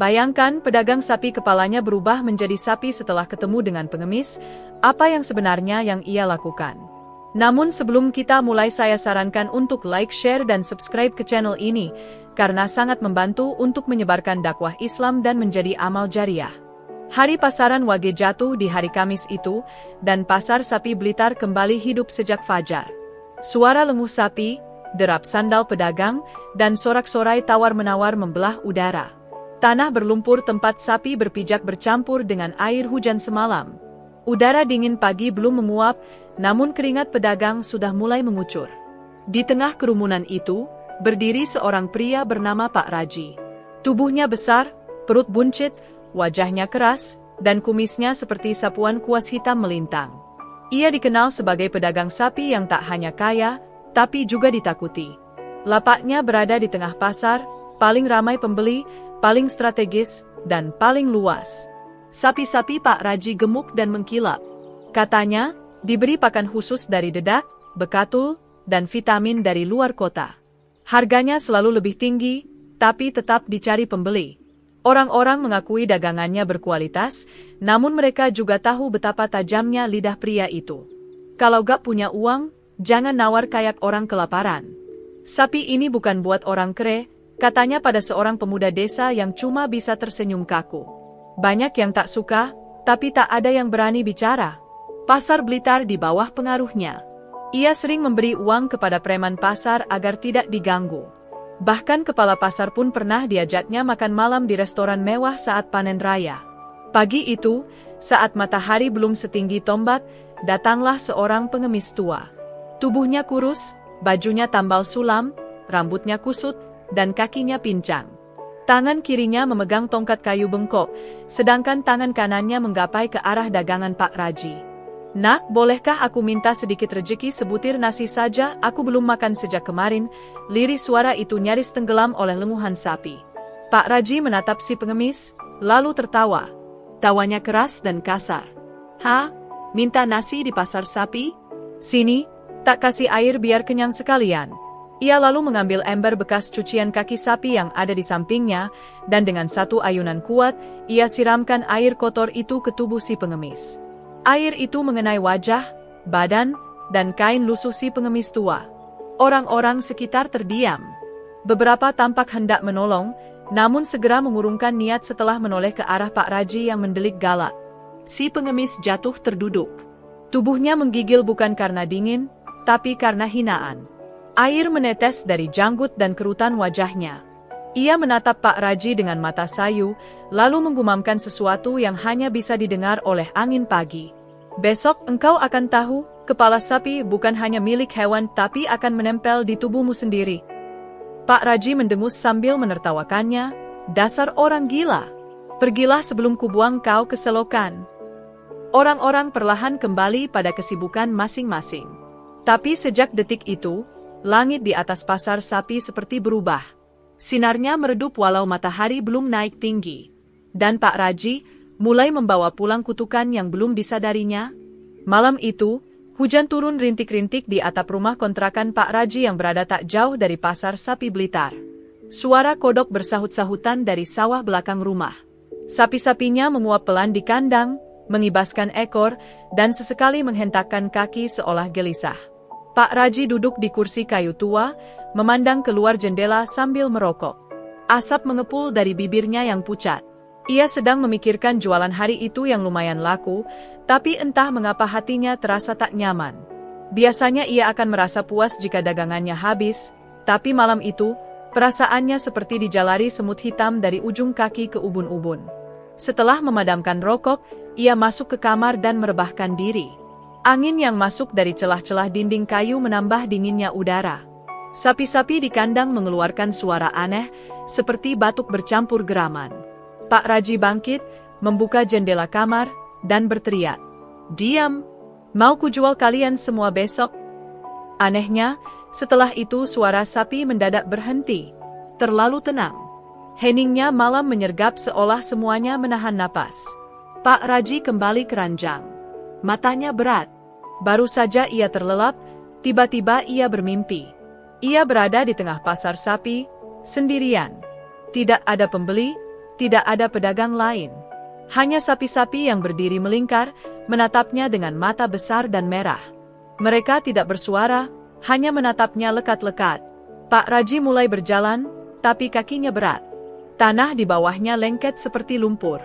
Bayangkan pedagang sapi kepalanya berubah menjadi sapi setelah ketemu dengan pengemis, apa yang sebenarnya yang ia lakukan. Namun sebelum kita mulai saya sarankan untuk like, share dan subscribe ke channel ini, karena sangat membantu untuk menyebarkan dakwah Islam dan menjadi amal jariah. Hari pasaran Wage jatuh di hari Kamis itu, dan pasar sapi Blitar kembali hidup sejak fajar. Suara lenguh sapi, derap sandal pedagang, dan sorak-sorai tawar-menawar membelah udara. Tanah berlumpur tempat sapi berpijak bercampur dengan air hujan semalam. Udara dingin pagi belum menguap, namun keringat pedagang sudah mulai mengucur. Di tengah kerumunan itu, berdiri seorang pria bernama Pak Raji. Tubuhnya besar, perut buncit, wajahnya keras, dan kumisnya seperti sapuan kuas hitam melintang. Ia dikenal sebagai pedagang sapi yang tak hanya kaya, tapi juga ditakuti. Lapaknya berada di tengah pasar, paling ramai pembeli, paling strategis, dan paling luas. Sapi-sapi Pak Raji gemuk dan mengkilap. Katanya, diberi pakan khusus dari dedak, bekatul, dan vitamin dari luar kota. Harganya selalu lebih tinggi, tapi tetap dicari pembeli. Orang-orang mengakui dagangannya berkualitas, namun mereka juga tahu betapa tajamnya lidah pria itu. Kalau gak punya uang, jangan nawar kayak orang kelaparan. Sapi ini bukan buat orang kere, katanya pada seorang pemuda desa yang cuma bisa tersenyum kaku. Banyak yang tak suka, tapi tak ada yang berani bicara. Pasar Blitar di bawah pengaruhnya. Ia sering memberi uang kepada preman pasar agar tidak diganggu. Bahkan kepala pasar pun pernah diajaknya makan malam di restoran mewah saat panen raya. Pagi itu, saat matahari belum setinggi tombak, datanglah seorang pengemis tua. Tubuhnya kurus, bajunya tambal sulam, rambutnya kusut, dan kakinya pincang. Tangan kirinya memegang tongkat kayu bengkok, sedangkan tangan kanannya menggapai ke arah dagangan Pak Raji. "Nak, bolehkah aku minta sedikit rejeki sebutir nasi saja? Aku belum makan sejak kemarin." Lirih suara itu nyaris tenggelam oleh lenguhan sapi. Pak Raji menatap si pengemis, lalu tertawa. Tawanya keras dan kasar. "Hah? Minta nasi di pasar sapi? Sini, tak kasih air biar kenyang sekalian." Ia lalu mengambil ember bekas cucian kaki sapi yang ada di sampingnya, dan dengan satu ayunan kuat, ia siramkan air kotor itu ke tubuh si pengemis. Air itu mengenai wajah, badan, dan kain lusuh si pengemis tua. Orang-orang sekitar terdiam. Beberapa tampak hendak menolong, namun segera mengurungkan niat setelah menoleh ke arah Pak Raji yang mendelik galak. Si pengemis jatuh terduduk. Tubuhnya menggigil bukan karena dingin, tapi karena hinaan. Air menetes dari janggut dan kerutan wajahnya. Ia menatap Pak Raji dengan mata sayu, lalu menggumamkan sesuatu yang hanya bisa didengar oleh angin pagi. "Besok engkau akan tahu, kepala sapi bukan hanya milik hewan tapi akan menempel di tubuhmu sendiri." Pak Raji mendengus sambil menertawakannya, "Dasar orang gila. Pergilah sebelum kubuang kau ke selokan." Orang-orang perlahan kembali pada kesibukan masing-masing. Tapi sejak detik itu, langit di atas pasar sapi seperti berubah. Sinarnya meredup walau matahari belum naik tinggi. Dan Pak Raji mulai membawa pulang kutukan yang belum disadarinya. Malam itu, hujan turun rintik-rintik di atap rumah kontrakan Pak Raji yang berada tak jauh dari pasar sapi Blitar. Suara kodok bersahut-sahutan dari sawah belakang rumah. Sapi-sapinya menguap pelan di kandang, mengibaskan ekor, dan sesekali menghentakkan kaki seolah gelisah. Pak Raji duduk di kursi kayu tua, memandang keluar jendela sambil merokok. Asap mengepul dari bibirnya yang pucat. Ia sedang memikirkan jualan hari itu yang lumayan laku, tapi entah mengapa hatinya terasa tak nyaman. Biasanya ia akan merasa puas jika dagangannya habis, tapi malam itu, perasaannya seperti dijalari semut hitam dari ujung kaki ke ubun-ubun. Setelah memadamkan rokok, ia masuk ke kamar dan merebahkan diri. Angin yang masuk dari celah-celah dinding kayu menambah dinginnya udara. Sapi-sapi di kandang mengeluarkan suara aneh, seperti batuk bercampur geraman. Pak Raji bangkit, membuka jendela kamar, dan berteriak, "Diam! Mau kujual kalian semua besok?" Anehnya, setelah itu suara sapi mendadak berhenti. Terlalu tenang. Heningnya malam menyergap seolah semuanya menahan napas. Pak Raji kembali keranjang. Matanya berat. Baru saja ia terlelap, tiba-tiba ia bermimpi. Ia berada di tengah pasar sapi, sendirian. Tidak ada pembeli, Tidak ada pedagang lain. Hanya sapi-sapi yang berdiri melingkar, menatapnya dengan mata besar dan merah. Mereka tidak bersuara, hanya menatapnya lekat-lekat. Pak Raji mulai berjalan, tapi kakinya berat. Tanah di bawahnya lengket seperti lumpur.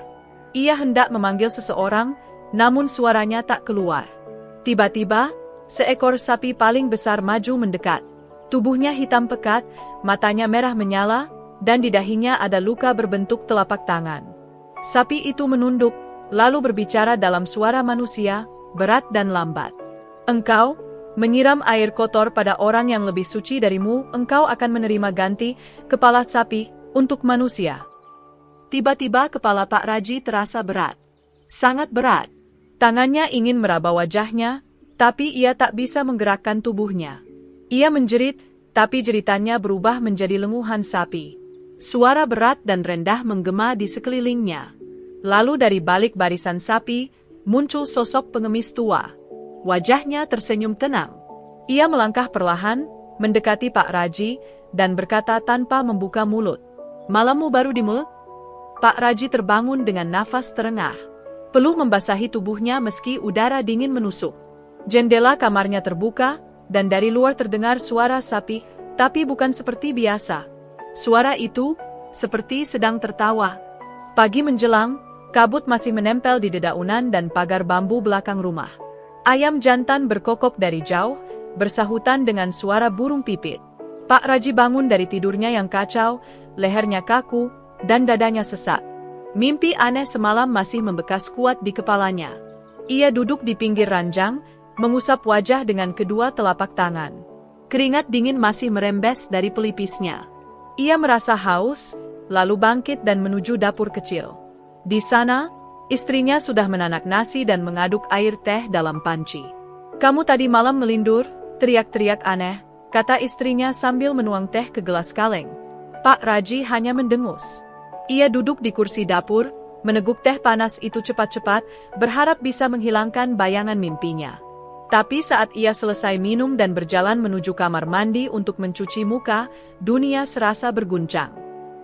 Ia hendak memanggil seseorang, namun suaranya tak keluar. Tiba-tiba, seekor sapi paling besar maju mendekat. Tubuhnya hitam pekat, matanya merah menyala, dan di dahinya ada luka berbentuk telapak tangan. Sapi itu menunduk, lalu berbicara dalam suara manusia, berat dan lambat. Engkau menyiram air kotor pada orang yang lebih suci darimu, engkau akan menerima ganti kepala sapi untuk manusia. Tiba-tiba kepala Pak Raji terasa berat. Sangat berat. Tangannya ingin meraba wajahnya, tapi ia tak bisa menggerakkan tubuhnya. Ia menjerit, tapi jeritannya berubah menjadi lenguhan sapi. Suara berat dan rendah menggema di sekelilingnya. Lalu dari balik barisan sapi, muncul sosok pengemis tua. Wajahnya tersenyum tenang. Ia melangkah perlahan, mendekati Pak Raji, dan berkata tanpa membuka mulut. Malammu baru di mulut? Pak Raji terbangun dengan nafas terengah. Peluh membasahi tubuhnya meski udara dingin menusuk. Jendela kamarnya terbuka, dan dari luar terdengar suara sapi, tapi bukan seperti biasa. Suara itu seperti sedang tertawa. Pagi menjelang, kabut masih menempel di dedaunan dan pagar bambu belakang rumah. Ayam jantan berkokok dari jauh, bersahutan dengan suara burung pipit. Pak Raji bangun dari tidurnya yang kacau, lehernya kaku, dan dadanya sesak. Mimpi aneh semalam masih membekas kuat di kepalanya. Ia duduk di pinggir ranjang, mengusap wajah dengan kedua telapak tangan. Keringat dingin masih merembes dari pelipisnya. Ia merasa haus, lalu bangkit dan menuju dapur kecil. Di sana, istrinya sudah menanak nasi dan mengaduk air teh dalam panci. "Kamu tadi malam melindur," teriak-teriak aneh, kata istrinya sambil menuang teh ke gelas kaleng. Pak Raji hanya mendengus. Ia duduk di kursi dapur, meneguk teh panas itu cepat-cepat, berharap bisa menghilangkan bayangan mimpinya. Tapi saat ia selesai minum dan berjalan menuju kamar mandi untuk mencuci muka, dunia serasa berguncang.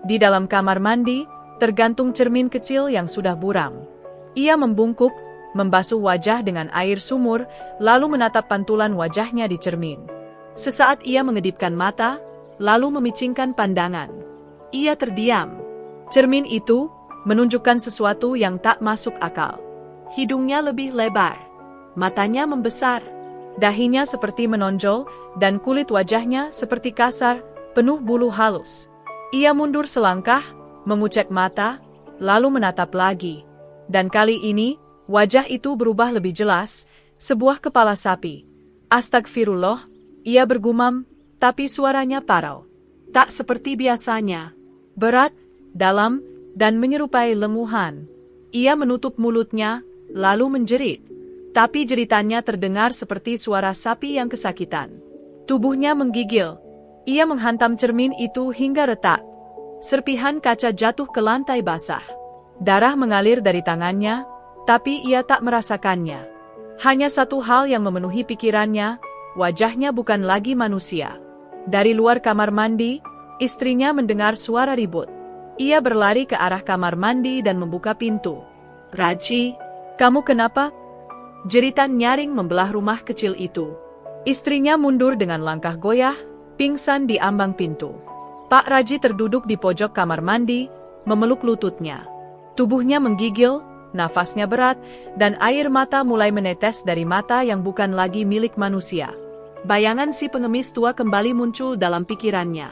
Di dalam kamar mandi, tergantung cermin kecil yang sudah buram. Ia membungkuk, membasuh wajah dengan air sumur, lalu menatap pantulan wajahnya di cermin. Sesaat ia mengedipkan mata, lalu memicingkan pandangan. Ia terdiam. Cermin itu menunjukkan sesuatu yang tak masuk akal. Hidungnya lebih lebar. Matanya membesar, dahinya seperti menonjol, dan kulit wajahnya seperti kasar, penuh bulu halus. Ia mundur selangkah, mengucek mata, lalu menatap lagi. Dan kali ini, wajah itu berubah lebih jelas, sebuah kepala sapi. "Astagfirullah," ia bergumam, tapi suaranya parau. Tak seperti biasanya. Berat, dalam, dan menyerupai lenguhan. Ia menutup mulutnya, lalu menjerit. Tapi jeritannya terdengar seperti suara sapi yang kesakitan. Tubuhnya menggigil. Ia menghantam cermin itu hingga retak. Serpihan kaca jatuh ke lantai basah. Darah mengalir dari tangannya, tapi ia tak merasakannya. Hanya satu hal yang memenuhi pikirannya, wajahnya bukan lagi manusia. Dari luar kamar mandi, istrinya mendengar suara ribut. Ia berlari ke arah kamar mandi dan membuka pintu. "Raji, kamu kenapa?" Jeritan nyaring membelah rumah kecil itu. Istrinya mundur dengan langkah goyah, pingsan di ambang pintu. Pak Raji terduduk di pojok kamar mandi, memeluk lututnya. Tubuhnya menggigil, nafasnya berat, dan air mata mulai menetes dari mata yang bukan lagi milik manusia. Bayangan si pengemis tua kembali muncul dalam pikirannya.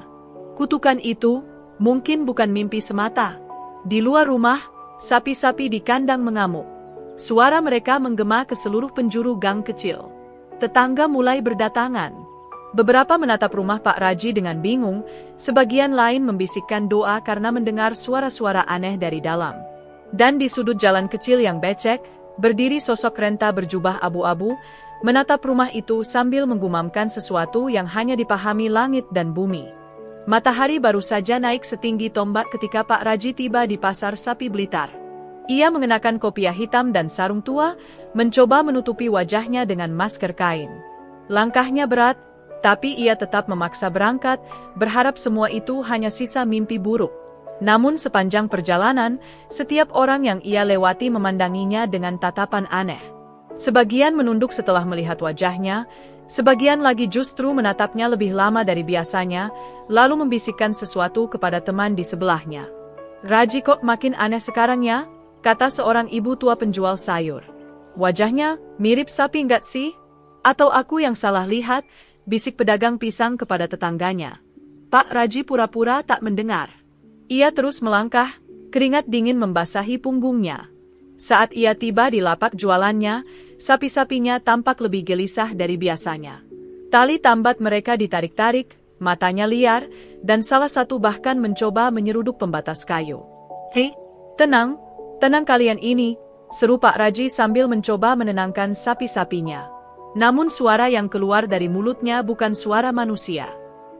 Kutukan itu mungkin bukan mimpi semata. Di luar rumah, sapi-sapi di kandang mengamuk. Suara mereka menggema ke seluruh penjuru gang kecil. Tetangga mulai berdatangan. Beberapa menatap rumah Pak Raji dengan bingung, sebagian lain membisikkan doa karena mendengar suara-suara aneh dari dalam. Dan di sudut jalan kecil yang becek, berdiri sosok renta berjubah abu-abu, menatap rumah itu sambil menggumamkan sesuatu yang hanya dipahami langit dan bumi. Matahari baru saja naik setinggi tombak ketika Pak Raji tiba di pasar sapi Blitar. Ia mengenakan kopiah hitam dan sarung tua, mencoba menutupi wajahnya dengan masker kain. Langkahnya berat, tapi ia tetap memaksa berangkat, berharap semua itu hanya sisa mimpi buruk. Namun sepanjang perjalanan, setiap orang yang ia lewati memandanginya dengan tatapan aneh. Sebagian menunduk setelah melihat wajahnya, sebagian lagi justru menatapnya lebih lama dari biasanya, lalu membisikkan sesuatu kepada teman di sebelahnya. "Raji kok makin aneh sekarang ya?" kata seorang ibu tua penjual sayur. "Wajahnya mirip sapi nggak sih? Atau aku yang salah lihat?" bisik pedagang pisang kepada tetangganya. Pak Raji pura-pura tak mendengar. Ia terus melangkah, keringat dingin membasahi punggungnya. Saat ia tiba di lapak jualannya, sapi-sapinya tampak lebih gelisah dari biasanya. Tali tambat mereka ditarik-tarik, matanya liar, dan salah satu bahkan mencoba menyeruduk pembatas kayu. "Hei, tenang kalian ini," seru Pak Raji sambil mencoba menenangkan sapi-sapinya. Namun suara yang keluar dari mulutnya bukan suara manusia.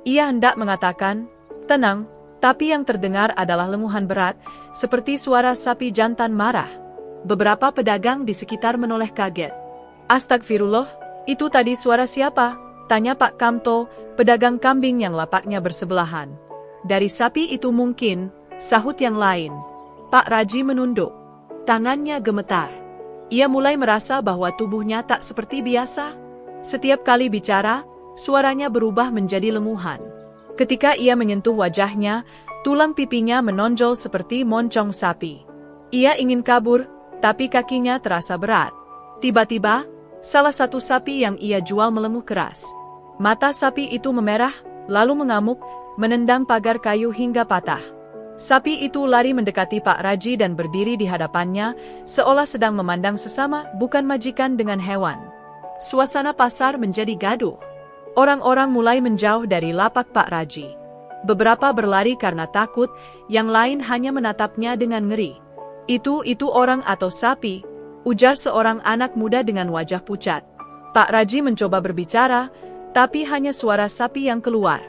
Ia hendak mengatakan, "Tenang," tapi yang terdengar adalah lenguhan berat, seperti suara sapi jantan marah. Beberapa pedagang di sekitar menoleh kaget. "Astagfirullah, itu tadi suara siapa?" tanya Pak Kamto, pedagang kambing yang lapaknya bersebelahan. "Dari sapi itu mungkin," sahut yang lain. Pak Raji menunduk. Tangannya gemetar. Ia mulai merasa bahwa tubuhnya tak seperti biasa. Setiap kali bicara, suaranya berubah menjadi lenguhan. Ketika ia menyentuh wajahnya, tulang pipinya menonjol seperti moncong sapi. Ia ingin kabur, tapi kakinya terasa berat. Tiba-tiba, salah satu sapi yang ia jual melenguh keras. Mata sapi itu memerah, lalu mengamuk, menendang pagar kayu hingga patah. Sapi itu lari mendekati Pak Raji dan berdiri di hadapannya, seolah sedang memandang sesama, bukan majikan dengan hewan. Suasana pasar menjadi gaduh. Orang-orang mulai menjauh dari lapak Pak Raji. Beberapa berlari karena takut, yang lain hanya menatapnya dengan ngeri. Itu orang atau sapi?" ujar seorang anak muda dengan wajah pucat. Pak Raji mencoba berbicara, tapi hanya suara sapi yang keluar.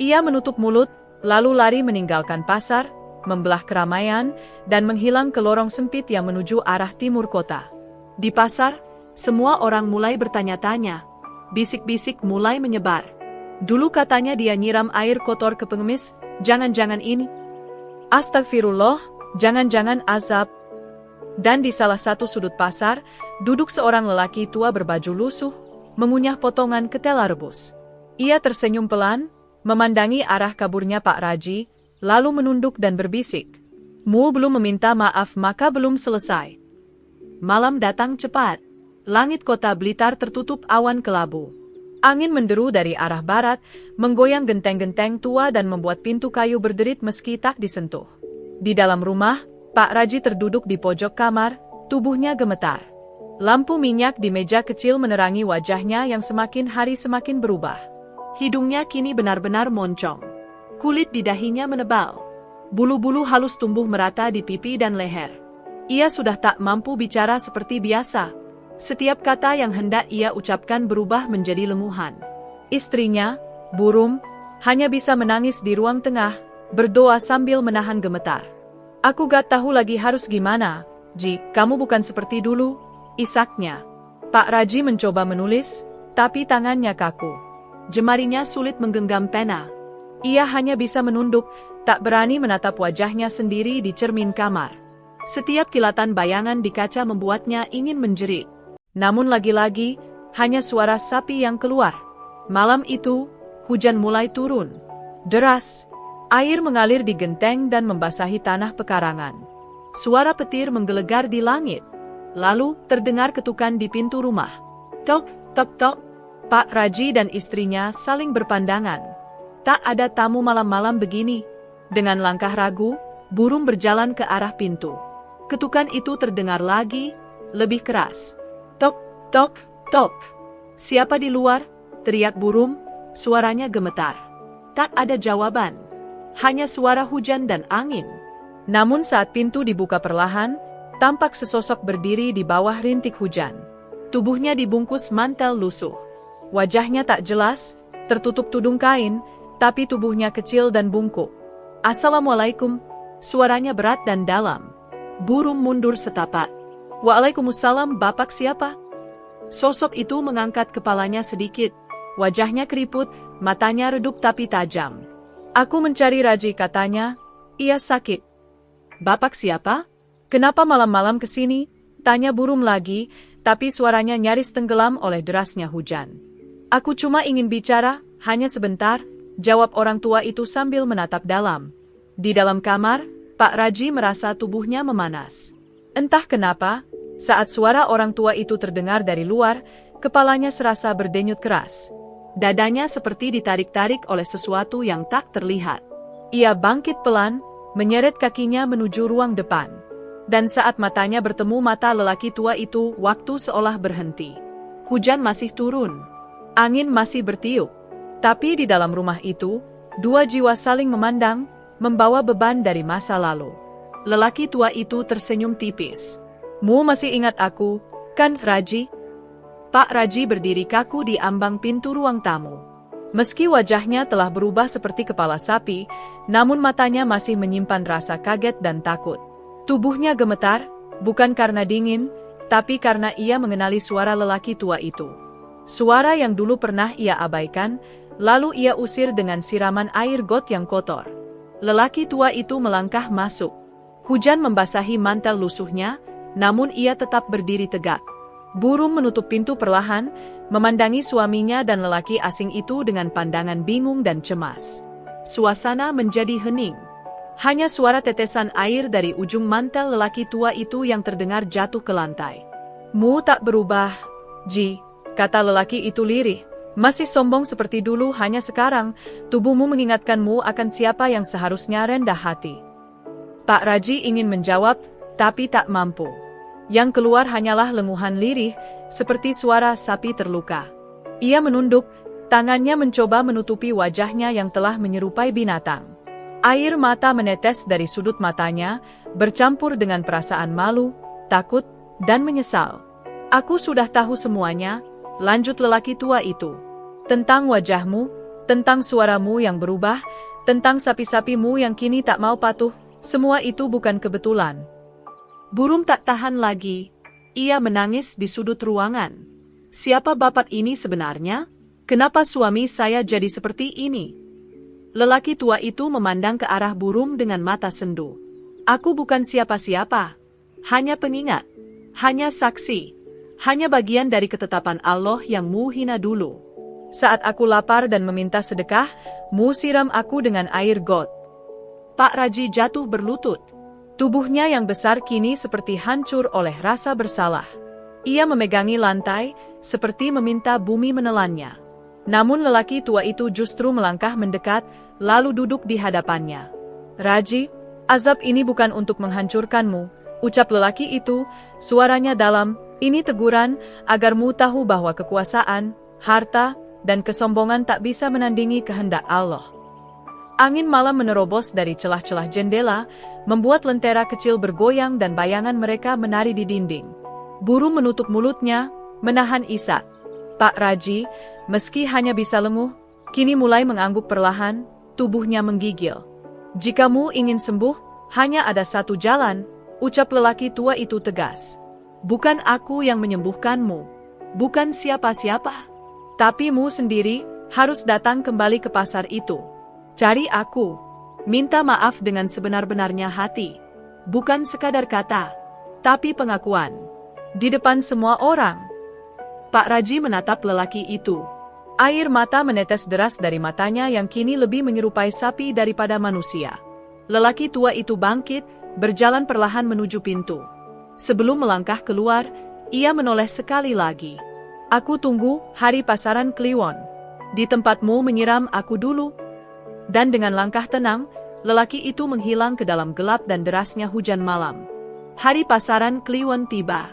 Ia menutup mulut, lalu lari meninggalkan pasar, membelah keramaian, dan menghilang ke lorong sempit yang menuju arah timur kota. Di pasar, semua orang mulai bertanya-tanya. Bisik-bisik mulai menyebar. "Dulu katanya dia nyiram air kotor ke pengemis, jangan-jangan ini? Astagfirullah, jangan-jangan azab." Dan di salah satu sudut pasar, duduk seorang lelaki tua berbaju lusuh, mengunyah potongan ketela rebus. Ia tersenyum pelan, memandangi arah kaburnya Pak Raji, lalu menunduk dan berbisik, "Mu belum meminta maaf maka belum selesai." Malam datang cepat. Langit kota Blitar tertutup awan kelabu. Angin menderu dari arah barat, menggoyang genteng-genteng tua dan membuat pintu kayu berderit meski tak disentuh. Di dalam rumah, Pak Raji terduduk di pojok kamar, tubuhnya gemetar. Lampu minyak di meja kecil menerangi wajahnya yang semakin hari semakin berubah. Hidungnya kini benar-benar moncong. Kulit di dahinya menebal. Bulu-bulu halus tumbuh merata di pipi dan leher. Ia sudah tak mampu bicara seperti biasa. Setiap kata yang hendak ia ucapkan berubah menjadi lenguhan. Istrinya, Burum, hanya bisa menangis di ruang tengah, berdoa sambil menahan gemetar. "Aku gak tahu lagi harus gimana, Ji, kamu bukan seperti dulu," isaknya. Pak Raji mencoba menulis, tapi tangannya kaku. Jemarinya sulit menggenggam pena. Ia hanya bisa menunduk, tak berani menatap wajahnya sendiri di cermin kamar. Setiap kilatan bayangan di kaca membuatnya ingin menjerit. Namun lagi-lagi, hanya suara sapi yang keluar. Malam itu, hujan mulai turun. Deras, air mengalir di genteng dan membasahi tanah pekarangan. Suara petir menggelegar di langit. Lalu, terdengar ketukan di pintu rumah. Tok, tok, tok. Pak Raji dan istrinya saling berpandangan. Tak ada tamu malam-malam begini. Dengan langkah ragu, Burum berjalan ke arah pintu. Ketukan itu terdengar lagi, lebih keras. Tok, tok, tok. "Siapa di luar?" teriak Burum, suaranya gemetar. Tak ada jawaban, hanya suara hujan dan angin. Namun saat pintu dibuka perlahan, tampak sesosok berdiri di bawah rintik hujan. Tubuhnya dibungkus mantel lusuh. Wajahnya tak jelas, tertutup tudung kain, tapi tubuhnya kecil dan bungkuk. "Assalamualaikum," suaranya berat dan dalam. Burum mundur setapak. "Waalaikumsalam, Bapak siapa?" Sosok itu mengangkat kepalanya sedikit. Wajahnya keriput, matanya redup tapi tajam. "Aku mencari Raji," katanya. Ia sakit. Bapak siapa? Kenapa malam-malam kesini? Tanya burung lagi, tapi suaranya nyaris tenggelam oleh derasnya hujan. Aku cuma ingin bicara, hanya sebentar, jawab orang tua itu sambil menatap dalam. Di dalam kamar, Pak Raji merasa tubuhnya memanas. Entah kenapa, saat suara orang tua itu terdengar dari luar, kepalanya serasa berdenyut keras. Dadanya seperti ditarik-tarik oleh sesuatu yang tak terlihat. Ia bangkit pelan, menyeret kakinya menuju ruang depan. Dan saat matanya bertemu mata lelaki tua itu, waktu seolah berhenti. Hujan masih turun. Angin masih bertiup. Tapi di dalam rumah itu, dua jiwa saling memandang, membawa beban dari masa lalu. Lelaki tua itu tersenyum tipis. Mu masih ingat aku, kan Raji? Pak Raji berdiri kaku di ambang pintu ruang tamu. Meski wajahnya telah berubah seperti kepala sapi, namun matanya masih menyimpan rasa kaget dan takut. Tubuhnya gemetar, bukan karena dingin, tapi karena ia mengenali suara lelaki tua itu. Suara yang dulu pernah ia abaikan, lalu ia usir dengan siraman air got yang kotor. Lelaki tua itu melangkah masuk. Hujan membasahi mantel lusuhnya, namun ia tetap berdiri tegak. Burung menutup pintu perlahan, memandangi suaminya dan lelaki asing itu dengan pandangan bingung dan cemas. Suasana menjadi hening. Hanya suara tetesan air dari ujung mantel lelaki tua itu yang terdengar jatuh ke lantai. Mu tak berubah, Ji, kata lelaki itu lirih. Masih sombong seperti dulu, hanya sekarang, tubuhmu mengingatkanmu akan siapa yang seharusnya rendah hati. Pak Raji ingin menjawab, tapi tak mampu. Yang keluar hanyalah lenguhan lirih, seperti suara sapi terluka. Ia menunduk, tangannya mencoba menutupi wajahnya yang telah menyerupai binatang. Air mata menetes dari sudut matanya, bercampur dengan perasaan malu, takut, dan menyesal. Aku sudah tahu semuanya, lanjut lelaki tua itu. Tentang wajahmu, tentang suaramu yang berubah, tentang sapi-sapimu yang kini tak mau patuh, semua itu bukan kebetulan. Burung tak tahan lagi. Ia menangis di sudut ruangan. Siapa bapak ini sebenarnya? Kenapa suami saya jadi seperti ini? Lelaki tua itu memandang ke arah burung dengan mata sendu. Aku bukan siapa-siapa. Hanya pengingat. Hanya saksi. Hanya bagian dari ketetapan Allah yang mu hina dulu. Saat aku lapar dan meminta sedekah, mu siram aku dengan air got. Pak Raji jatuh berlutut. Tubuhnya yang besar kini seperti hancur oleh rasa bersalah. Ia memegangi lantai, seperti meminta bumi menelannya. Namun lelaki tua itu justru melangkah mendekat, lalu duduk di hadapannya. Raji, azab ini bukan untuk menghancurkanmu, ucap lelaki itu, suaranya dalam, ini teguran, agar mu tahu bahwa kekuasaan, harta, dan kesombongan tak bisa menandingi kehendak Allah. Angin malam menerobos dari celah-celah jendela, membuat lentera kecil bergoyang dan bayangan mereka menari di dinding. Burung menutup mulutnya, menahan isak. Pak Raji, meski hanya bisa lenguh, kini mulai mengangguk perlahan, tubuhnya menggigil. Jika mu ingin sembuh, hanya ada satu jalan, ucap lelaki tua itu tegas. Bukan aku yang menyembuhkanmu, bukan siapa-siapa, tapi mu sendiri harus datang kembali ke pasar itu. Cari aku, minta maaf dengan sebenar-benarnya hati, bukan sekadar kata, tapi pengakuan. Di depan semua orang. Pak Raji menatap lelaki itu. Air mata menetes deras dari matanya yang kini lebih menyerupai sapi daripada manusia. Lelaki tua itu bangkit, berjalan perlahan menuju pintu. Sebelum melangkah keluar, ia menoleh sekali lagi. Aku tunggu, hari pasaran Kliwon. Di tempatmu menyiram aku dulu. Dan dengan langkah tenang, lelaki itu menghilang ke dalam gelap dan derasnya hujan malam. Hari pasaran Kliwon tiba.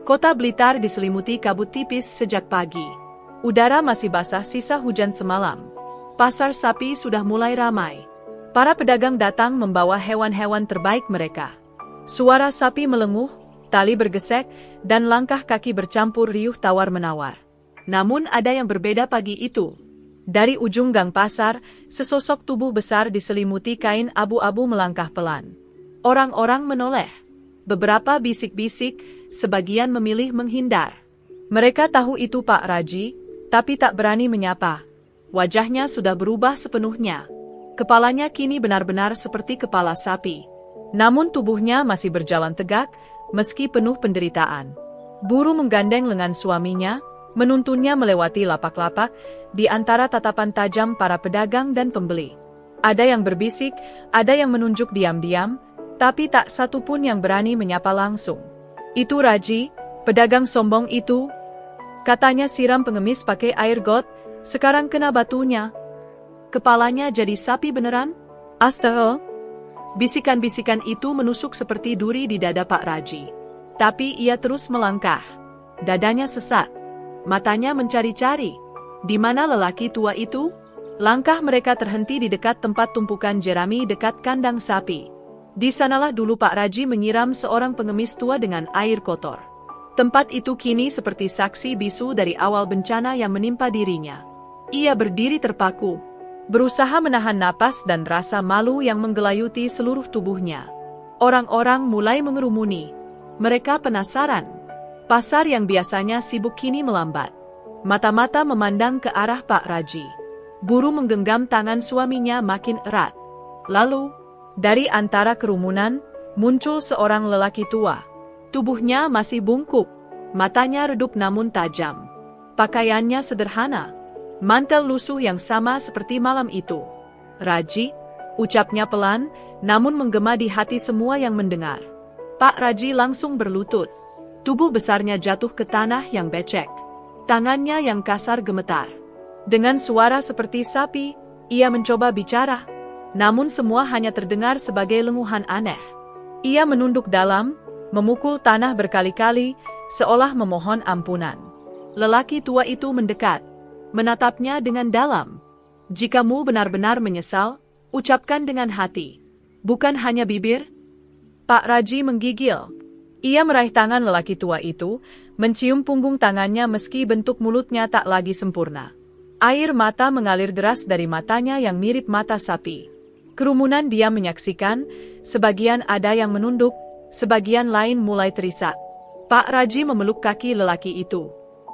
Kota Blitar diselimuti kabut tipis sejak pagi. Udara masih basah sisa hujan semalam. Pasar sapi sudah mulai ramai. Para pedagang datang membawa hewan-hewan terbaik mereka. Suara sapi melenguh, tali bergesek, dan langkah kaki bercampur riuh tawar-menawar. Namun ada yang berbeda pagi itu. Dari ujung gang pasar, sesosok tubuh besar diselimuti kain abu-abu melangkah pelan. Orang-orang menoleh. Beberapa bisik-bisik, sebagian memilih menghindar. Mereka tahu itu Pak Raji, tapi tak berani menyapa. Wajahnya sudah berubah sepenuhnya. Kepalanya kini benar-benar seperti kepala sapi. Namun tubuhnya masih berjalan tegak, meski penuh penderitaan. Buru menggandeng lengan suaminya, menuntunnya melewati lapak-lapak, di antara tatapan tajam para pedagang dan pembeli. Ada yang berbisik, ada yang menunjuk diam-diam, tapi tak satu pun yang berani menyapa langsung. "Itu Raji, pedagang sombong itu," katanya siram pengemis pakai air got, "sekarang kena batunya. Kepalanya jadi sapi beneran?" Astaga! Bisikan-bisikan itu menusuk seperti duri di dada Pak Raji. Tapi ia terus melangkah. Dadanya sesak. Matanya mencari-cari. Di mana lelaki tua itu? Langkah mereka terhenti di dekat tempat tumpukan jerami dekat kandang sapi. Di sanalah dulu Pak Raji menyiram seorang pengemis tua dengan air kotor. Tempat itu kini seperti saksi bisu dari awal bencana yang menimpa dirinya. Ia berdiri terpaku, berusaha menahan napas dan rasa malu yang menggelayuti seluruh tubuhnya. Orang-orang mulai mengerumuni. Mereka penasaran. Pasar yang biasanya sibuk kini melambat. Mata-mata memandang ke arah Pak Raji. Buru menggenggam tangan suaminya makin erat. Lalu, dari antara kerumunan, muncul seorang lelaki tua. Tubuhnya masih bungkuk. Matanya redup namun tajam. Pakaiannya sederhana. Mantel lusuh yang sama seperti malam itu. "Raji," ucapnya pelan, namun menggema di hati semua yang mendengar. Pak Raji langsung berlutut. Tubuh besarnya jatuh ke tanah yang becek. Tangannya yang kasar gemetar. Dengan suara seperti sapi, ia mencoba bicara. Namun semua hanya terdengar sebagai lenguhan aneh. Ia menunduk dalam, memukul tanah berkali-kali, seolah memohon ampunan. Lelaki tua itu mendekat, menatapnya dengan dalam. "Jikamu benar-benar menyesal, ucapkan dengan hati, bukan hanya bibir." Pak Raji menggigil. Ia meraih tangan lelaki tua itu, mencium punggung tangannya meski bentuk mulutnya tak lagi sempurna. Air mata mengalir deras dari matanya yang mirip mata sapi. Kerumunan diam menyaksikan, sebagian ada yang menunduk, sebagian lain mulai terisak. Pak Raji memeluk kaki lelaki itu.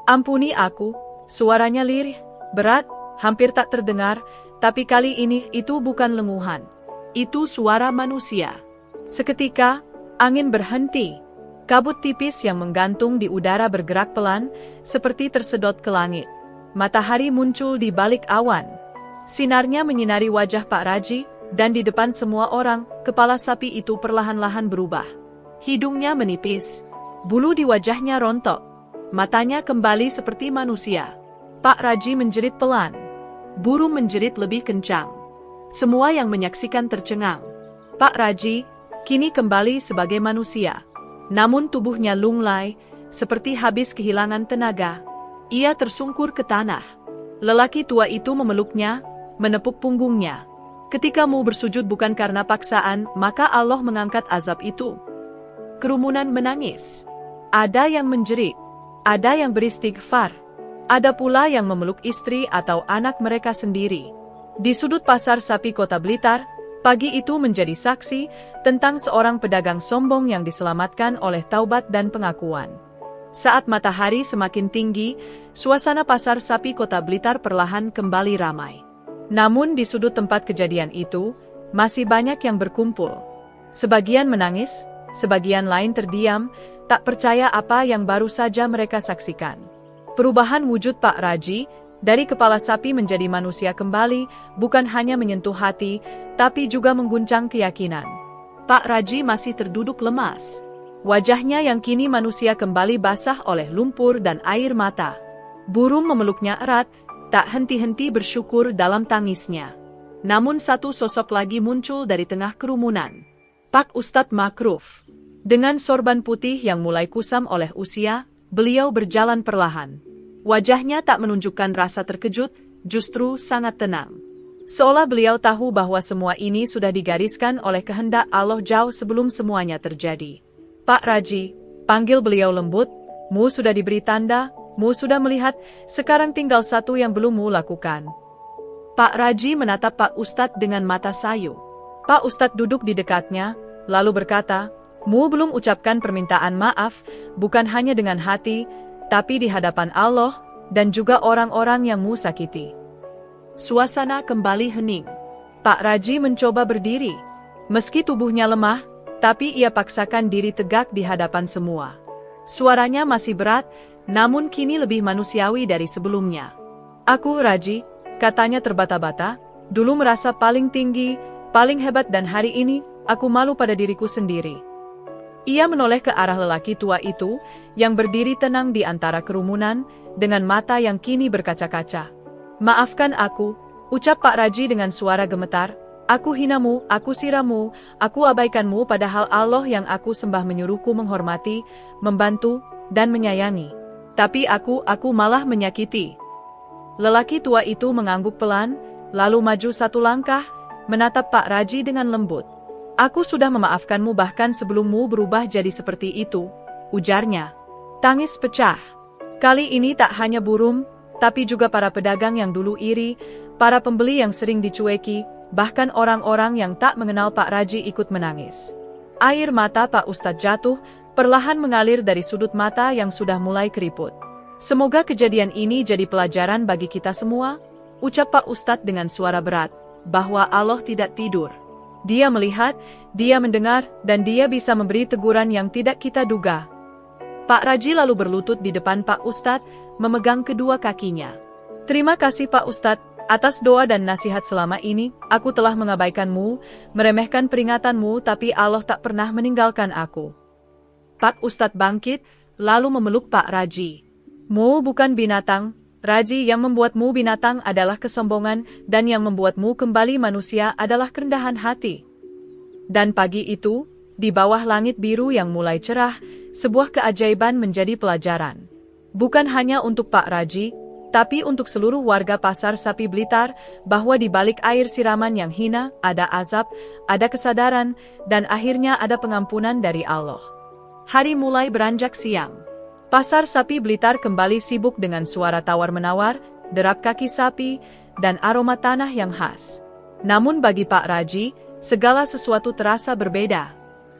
"Ampuni aku," suaranya lirih, berat, hampir tak terdengar, tapi kali ini itu bukan lenguhan. Itu suara manusia. Seketika, angin berhenti. Kabut tipis yang menggantung di udara bergerak pelan, seperti tersedot ke langit. Matahari muncul di balik awan. Sinarnya menyinari wajah Pak Raji, dan di depan semua orang, kepala sapi itu perlahan-lahan berubah. Hidungnya menipis. Bulu di wajahnya rontok. Matanya kembali seperti manusia. Pak Raji menjerit pelan. Burung menjerit lebih kencang. Semua yang menyaksikan tercengang. Pak Raji kini kembali sebagai manusia. Namun tubuhnya lunglai, seperti habis kehilangan tenaga. Ia tersungkur ke tanah. Lelaki tua itu memeluknya, menepuk punggungnya. "Ketikamu bersujud bukan karena paksaan, maka Allah mengangkat azab itu." Kerumunan menangis. Ada yang menjerit. Ada yang beristighfar. Ada pula yang memeluk istri atau anak mereka sendiri. Di sudut pasar sapi Kota Blitar, pagi itu menjadi saksi tentang seorang pedagang sombong yang diselamatkan oleh taubat dan pengakuan. Saat matahari semakin tinggi, suasana pasar sapi Kota Blitar perlahan kembali ramai. Namun di sudut tempat kejadian itu, masih banyak yang berkumpul. Sebagian menangis, sebagian lain terdiam, tak percaya apa yang baru saja mereka saksikan. Perubahan wujud Pak Raji, dari kepala sapi menjadi manusia kembali, bukan hanya menyentuh hati, tapi juga mengguncang keyakinan. Pak Raji masih terduduk lemas. Wajahnya yang kini manusia kembali basah oleh lumpur dan air mata. Burung memeluknya erat, tak henti-henti bersyukur dalam tangisnya. Namun satu sosok lagi muncul dari tengah kerumunan. Pak Ustadz Makruf. Dengan sorban putih yang mulai kusam oleh usia, beliau berjalan perlahan. Wajahnya tak menunjukkan rasa terkejut, justru sangat tenang. Seolah beliau tahu bahwa semua ini sudah digariskan oleh kehendak Allah jauh sebelum semuanya terjadi. "Pak Raji," panggil beliau lembut, "mu sudah diberi tanda, mu sudah melihat, sekarang tinggal satu yang belum mu lakukan." Pak Raji menatap Pak Ustadz dengan mata sayu. Pak Ustadz duduk di dekatnya, lalu berkata, "Mu belum ucapkan permintaan maaf, bukan hanya dengan hati, tapi di hadapan Allah, dan juga orang-orang yang mu sakiti." Suasana kembali hening. Pak Raji mencoba berdiri. Meski tubuhnya lemah, tapi ia paksakan diri tegak di hadapan semua. Suaranya masih berat, namun kini lebih manusiawi dari sebelumnya. Aku Raji, katanya terbata-bata, dulu merasa paling tinggi, paling hebat dan hari ini, aku malu pada diriku sendiri. Ia menoleh ke arah lelaki tua itu, yang berdiri tenang di antara kerumunan, dengan mata yang kini berkaca-kaca. Maafkan aku, ucap Pak Raji dengan suara gemetar, aku hinamu, aku siramu, aku abaikanmu padahal Allah yang aku sembah menyuruhku menghormati, membantu, dan menyayangi. Tapi aku malah menyakiti. Lelaki tua itu mengangguk pelan, lalu maju satu langkah, menatap Pak Raji dengan lembut. Aku sudah memaafkanmu bahkan sebelummu berubah jadi seperti itu, ujarnya. Tangis pecah. Kali ini tak hanya burung, tapi juga para pedagang yang dulu iri, para pembeli yang sering dicueki, bahkan orang-orang yang tak mengenal Pak Raji ikut menangis. Air mata Pak Ustadz jatuh, perlahan mengalir dari sudut mata yang sudah mulai keriput. Semoga kejadian ini jadi pelajaran bagi kita semua, ucap Pak Ustadz dengan suara berat, bahwa Allah tidak tidur. Dia melihat, dia mendengar, dan dia bisa memberi teguran yang tidak kita duga. Pak Raji lalu berlutut di depan Pak Ustadz, memegang kedua kakinya. Terima kasih Pak Ustadz, atas doa dan nasihat selama ini, aku telah mengabaikanmu, meremehkan peringatanmu tapi Allah tak pernah meninggalkan aku. Pak Ustadz bangkit, lalu memeluk Pak Raji. Mu bukan binatang, Raji, yang membuatmu binatang adalah kesombongan dan yang membuatmu kembali manusia adalah kerendahan hati. Dan pagi itu, di bawah langit biru yang mulai cerah, sebuah keajaiban menjadi pelajaran. Bukan hanya untuk Pak Raji, tapi untuk seluruh warga Pasar Sapi Blitar, bahwa di balik air siraman yang hina, ada azab, ada kesadaran, dan akhirnya ada pengampunan dari Allah. Hari mulai beranjak siang. Pasar Sapi Blitar kembali sibuk dengan suara tawar-menawar, derap kaki sapi, dan aroma tanah yang khas. Namun bagi Pak Raji, segala sesuatu terasa berbeda.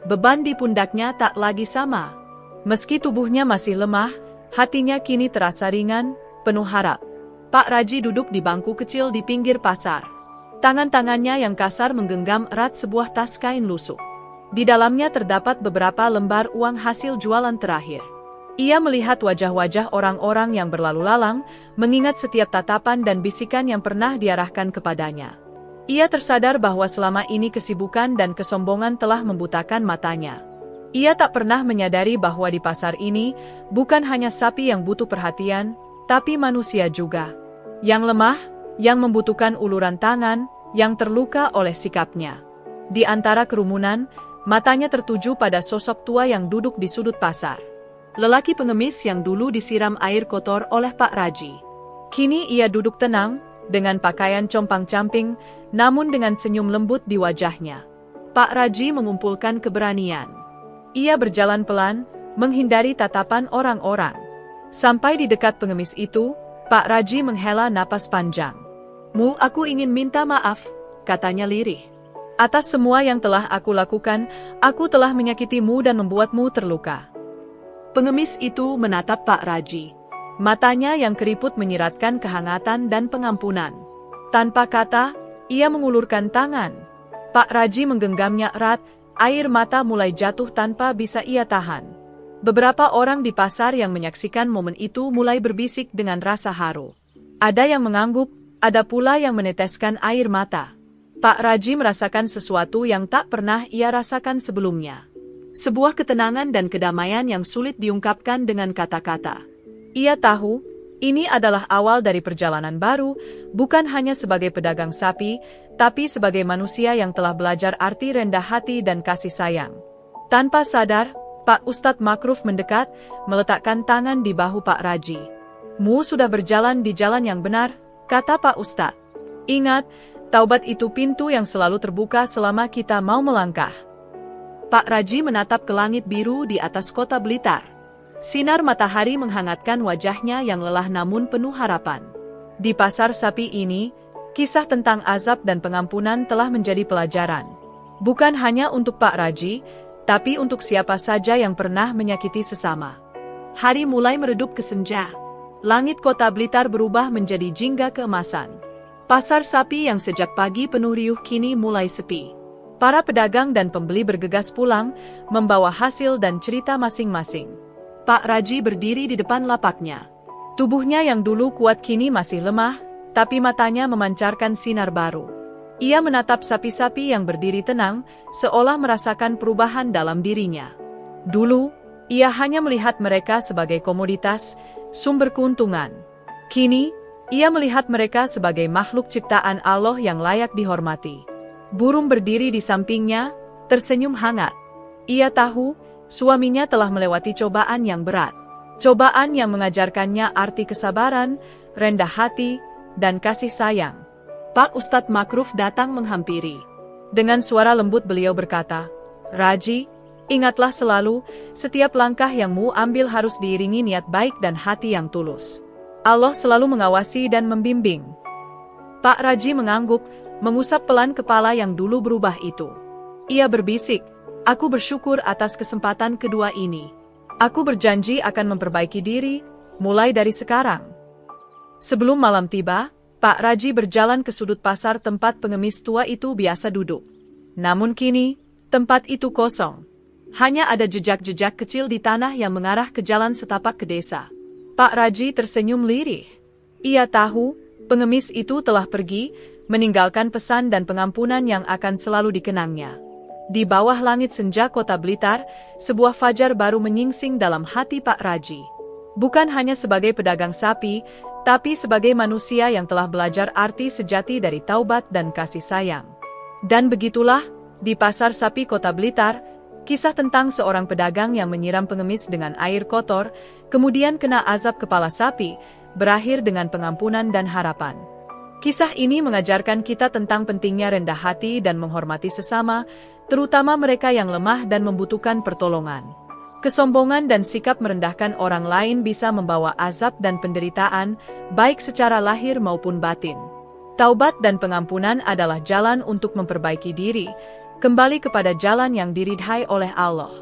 Beban di pundaknya tak lagi sama. Meski tubuhnya masih lemah, hatinya kini terasa ringan, penuh harap. Pak Raji duduk di bangku kecil di pinggir pasar. Tangan-tangannya yang kasar menggenggam erat sebuah tas kain lusuh. Di dalamnya terdapat beberapa lembar uang hasil jualan terakhir. Ia melihat wajah-wajah orang-orang yang berlalu lalang, mengingat setiap tatapan dan bisikan yang pernah diarahkan kepadanya. Ia tersadar bahwa selama ini kesibukan dan kesombongan telah membutakan matanya. Ia tak pernah menyadari bahwa di pasar ini, bukan hanya sapi yang butuh perhatian, tapi manusia juga. Yang lemah, yang membutuhkan uluran tangan, yang terluka oleh sikapnya. Di antara kerumunan, matanya tertuju pada sosok tua yang duduk di sudut pasar. Lelaki pengemis yang dulu disiram air kotor oleh Pak Raji. Kini ia duduk tenang, dengan pakaian compang-camping, namun dengan senyum lembut di wajahnya. Pak Raji mengumpulkan keberanian. Ia berjalan pelan, menghindari tatapan orang-orang. Sampai di dekat pengemis itu, Pak Raji menghela napas panjang. "Mu, aku ingin minta maaf," katanya lirih. "Atas semua yang telah aku lakukan, aku telah menyakitimu dan membuatmu terluka." Pengemis itu menatap Pak Raji. Matanya yang keriput menyiratkan kehangatan dan pengampunan. Tanpa kata, ia mengulurkan tangan. Pak Raji menggenggamnya erat, air mata mulai jatuh tanpa bisa ia tahan. Beberapa orang di pasar yang menyaksikan momen itu mulai berbisik dengan rasa haru. Ada yang mengangguk, ada pula yang meneteskan air mata. Pak Raji merasakan sesuatu yang tak pernah ia rasakan sebelumnya. Sebuah ketenangan dan kedamaian yang sulit diungkapkan dengan kata-kata. Ia tahu, ini adalah awal dari perjalanan baru, bukan hanya sebagai pedagang sapi, tapi sebagai manusia yang telah belajar arti rendah hati dan kasih sayang. Tanpa sadar, Pak Ustadz Makruf mendekat, meletakkan tangan di bahu Pak Raji. "Mu sudah berjalan di jalan yang benar," kata Pak Ustadz. "Ingat, taubat itu pintu yang selalu terbuka selama kita mau melangkah." Pak Raji menatap ke langit biru di atas kota Blitar. Sinar matahari menghangatkan wajahnya yang lelah namun penuh harapan. Di pasar sapi ini, kisah tentang azab dan pengampunan telah menjadi pelajaran. Bukan hanya untuk Pak Raji, tapi untuk siapa saja yang pernah menyakiti sesama. Hari mulai meredup ke senja. Langit kota Blitar berubah menjadi jingga keemasan. Pasar sapi yang sejak pagi penuh riuh kini mulai sepi. Para pedagang dan pembeli bergegas pulang, membawa hasil dan cerita masing-masing. Pak Raji berdiri di depan lapaknya. Tubuhnya yang dulu kuat kini masih lemah, tapi matanya memancarkan sinar baru. Ia menatap sapi-sapi yang berdiri tenang, seolah merasakan perubahan dalam dirinya. Dulu, ia hanya melihat mereka sebagai komoditas, sumber keuntungan. Kini, ia melihat mereka sebagai makhluk ciptaan Allah yang layak dihormati. Burung berdiri di sampingnya, tersenyum hangat. Ia tahu, suaminya telah melewati cobaan yang berat. Cobaan yang mengajarkannya arti kesabaran, rendah hati, dan kasih sayang. Pak Ustadz Makruf datang menghampiri. Dengan suara lembut beliau berkata, "Raji, ingatlah selalu, setiap langkah yang mu ambil harus diiringi niat baik dan hati yang tulus. Allah selalu mengawasi dan membimbing." Pak Raji mengangguk, mengusap pelan kepala yang dulu berubah itu. Ia berbisik, "Aku bersyukur atas kesempatan kedua ini. Aku berjanji akan memperbaiki diri, mulai dari sekarang." Sebelum malam tiba, Pak Raji berjalan ke sudut pasar tempat pengemis tua itu biasa duduk. Namun kini, tempat itu kosong. Hanya ada jejak-jejak kecil di tanah yang mengarah ke jalan setapak ke desa. Pak Raji tersenyum lirih. Ia tahu, pengemis itu telah pergi, meninggalkan pesan dan pengampunan yang akan selalu dikenangnya. Di bawah langit senja kota Blitar, sebuah fajar baru menyingsing dalam hati Pak Raji. Bukan hanya sebagai pedagang sapi, tapi sebagai manusia yang telah belajar arti sejati dari taubat dan kasih sayang. Dan begitulah, di pasar sapi kota Blitar, kisah tentang seorang pedagang yang menyiram pengemis dengan air kotor, kemudian kena azab kepala sapi, berakhir dengan pengampunan dan harapan. Kisah ini mengajarkan kita tentang pentingnya rendah hati dan menghormati sesama, terutama mereka yang lemah dan membutuhkan pertolongan. Kesombongan dan sikap merendahkan orang lain bisa membawa azab dan penderitaan, baik secara lahir maupun batin. Taubat dan pengampunan adalah jalan untuk memperbaiki diri, kembali kepada jalan yang diridhai oleh Allah.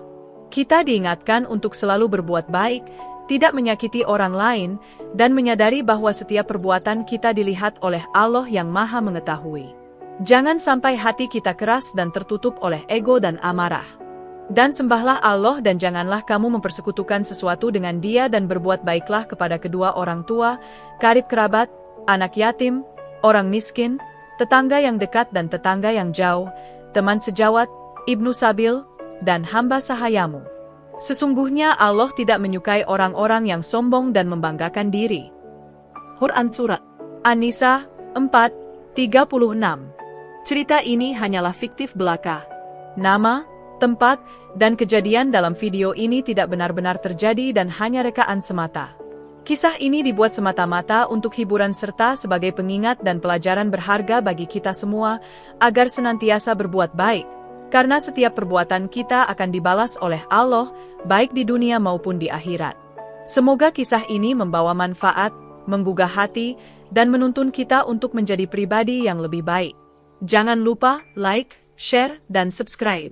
Kita diingatkan untuk selalu berbuat baik, tidak menyakiti orang lain, dan menyadari bahwa setiap perbuatan kita dilihat oleh Allah yang Maha Mengetahui. Jangan sampai hati kita keras dan tertutup oleh ego dan amarah. Dan sembahlah Allah dan janganlah kamu mempersekutukan sesuatu dengan Dia dan berbuat baiklah kepada kedua orang tua, karib kerabat, anak yatim, orang miskin, tetangga yang dekat dan tetangga yang jauh, teman sejawat, ibnu sabil, dan hamba sahayamu. Sesungguhnya Allah tidak menyukai orang-orang yang sombong dan membanggakan diri. Quran Surat An-Nisa 4:36. Cerita ini hanyalah fiktif belaka. Nama, tempat, dan kejadian dalam video ini tidak benar-benar terjadi dan hanya rekaan semata. Kisah ini dibuat semata-mata untuk hiburan serta sebagai pengingat dan pelajaran berharga bagi kita semua, agar senantiasa berbuat baik, karena setiap perbuatan kita akan dibalas oleh Allah, baik di dunia maupun di akhirat. Semoga kisah ini membawa manfaat, menggugah hati, dan menuntun kita untuk menjadi pribadi yang lebih baik. Jangan lupa like, share, dan subscribe.